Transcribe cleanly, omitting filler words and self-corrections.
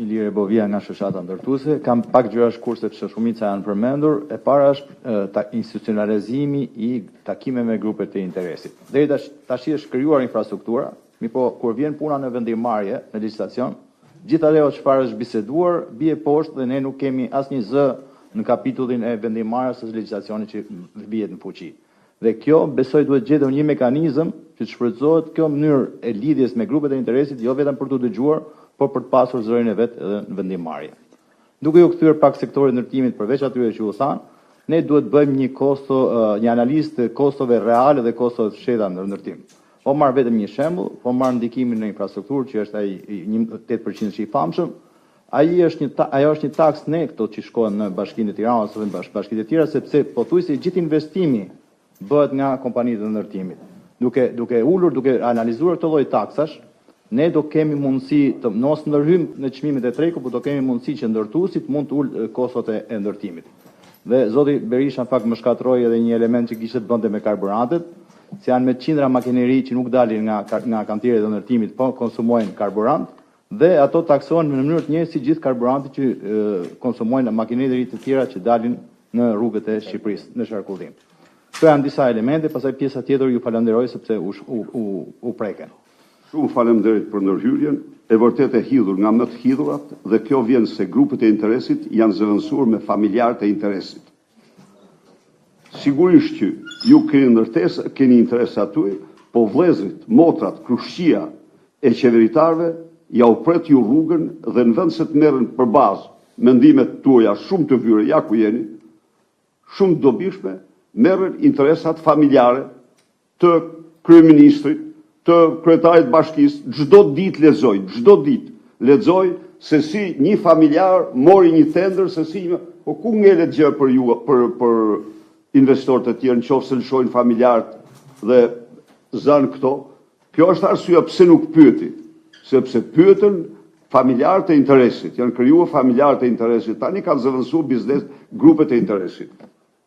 Ilire Bovia nga shoqata ndërtuese. Kam pak gjëra shkurtse që shumica janë përmendur. E para është institucionalizimi I takimeve me grupet e interesit. Deri tash është krijuar infrastruktura, po kur vjen puna në vendimarrje, në licitacion, gjithë ajo çfarë është biseduar bie poshtë dhe ne nuk kemi asnjë zë në kapitullin e vendimarrjes së licitacionit që vihet në fuqi. Dhe kjo besoj duhet gjetur një mekanizëm që të shfrytëzohet kjo mënyrë e lidhjes me grupet e interesit, jo vetëm për të dëgjuar, por për të pasur zërin e vet edhe në vendimarrje. Duke u kthyer pak sektorit ndërtimit përveç atyre që u thanë, ne duhet bëjmë një analizë të kostove reale dhe kostove të fshehta në ndërtim. Po marr vetëm një shembull, po marr ndikimin në infrastrukturë që është ai 8% që I famshëm. Ajo është një taks ne këto që shkohen në Bashkinë e Tiranës ose në bashkitë e tjera, sepse pothuajse gjithë investimi bëhet nga kompanitë e ndërtimit. Duke ulur, duke analizuar këtë lloj taksash, ne do kemi mundësi të mos ndërhyjmë në çmimet e trekut, por do kemi mundësi që ndërtuesit mund të ulë kostot e ndërtimit. Dhe zoti Berisha në fakt më shkatroi edhe një element që kishte të bënte me karburantet, se janë me qindra makineri që nuk dalin nga kantieret e ndërtimit, po konsumojnë karburant, dhe ato taksohen në mënyrë të njëjtë si gjithë karburantit që konsumojnë makineri të tjera që dalin në rrugët e Shqipërisë, në qarkullim. Këto janë disa elemente, pastaj pjesa tjetër ju falenderoj sepse u preken. Shumë faleminderit për ndërhyrjen, e vërtet e hidhur nga më të hidhurat dhe kjo vjen se grupet e interesit janë zëvendësuar me familjarët e interesit. Sigurisht që ju keni interes aty, po vëllezrit, motrat, krushqia e qeveritarëve ja u pret ju rrugën dhe në vend se të merren për bazë mendimet tuaja shumë të vyre, ja ku jeni, shumë të dobishme, merren interesat familjare të kryeministrit, të kryetarit bashkisë, çdo ditë lexoj se si një familjar mori një tender, se si po ku ngelet gjë për ju, për investorët e tjerë, nëse lëshojnë familjarët dhe zanë këto. Kjo është arsyeja pse nuk pyeti, sepse pyetën familjarët e interesit, janë krijuar familjarët e interesit, tani kanë zëvendësuar biznes grupet e interesit.